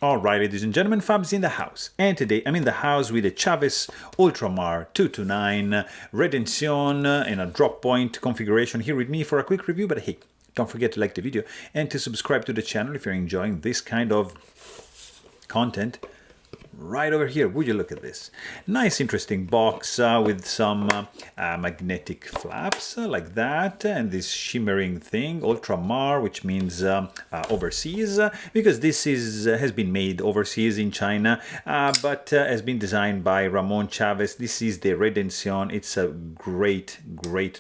Alright, ladies and gentlemen, Fab's in the house. And today I'm in the house with a Chaves Ultramar 229 Redencion in a drop point configuration here with me for a quick review. But hey, don't forget to like the video and to subscribe to the channel if you're enjoying this kind of content. Right over here, would you look at this? Nice interesting box with some magnetic flaps like that, and this shimmering thing, Ultramar, which means overseas, because this has been made overseas in China, but has been designed by Ramon Chaves. This is the Redencion. It's a great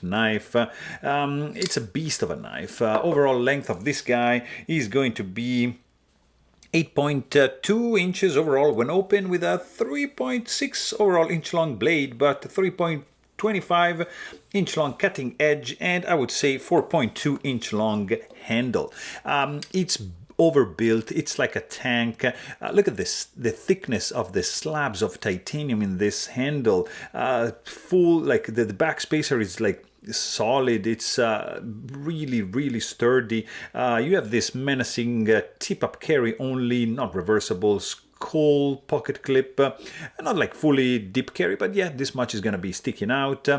knife. It's a beast of a knife. Overall length of this guy is going to be 8.2 inches overall when open, with a 3.6 overall inch long blade, but 3.25 inch long cutting edge, and I would say 4.2 inch long handle. It's overbuilt, it's like a tank. Look at this, the thickness of the slabs of titanium in this handle. Full, like the back spacer is like solid. It's really sturdy. You have this menacing tip-up carry only, not reversible, skull pocket clip, not like fully dip carry, but yeah, this much is gonna be sticking out.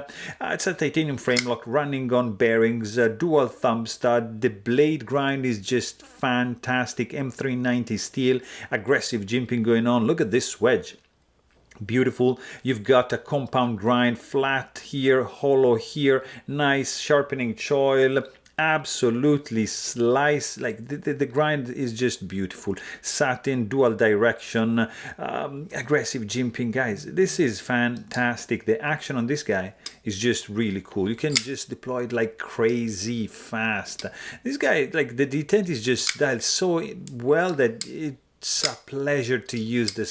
It's a titanium frame lock running on bearings, dual thumb stud. The blade grind is just fantastic. M390 steel, aggressive jimping going on. Look at this wedge. Beautiful. You've got a compound grind, flat here, hollow here, nice sharpening choil, absolutely slice, like the grind is just beautiful. Satin, dual direction, aggressive jimping. Guys, this is fantastic. The action on this guy is just really cool. You can just deploy it like crazy fast. This guy, like the detent is just dialed so well that it's a pleasure to use the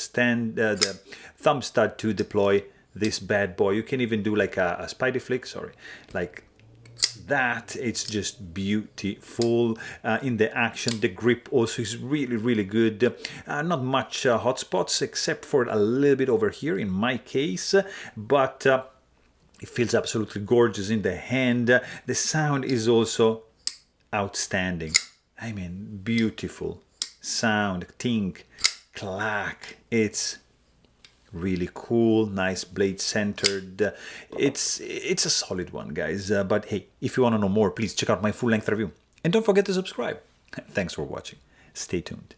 thumb stud to deploy this bad boy. You can even do like a spidey flick, sorry, like that. It's just beautiful in the action. The grip also is really good. Not much hot spots except for a little bit over here in my case, but it feels absolutely gorgeous in the hand. The sound is also outstanding. I mean, beautiful sound, tink, clack. It's really cool, nice blade centered. It's a solid one, guys. But hey, if you want to know more, please check out my full-length review. And don't forget to subscribe. Thanks for watching. Stay tuned.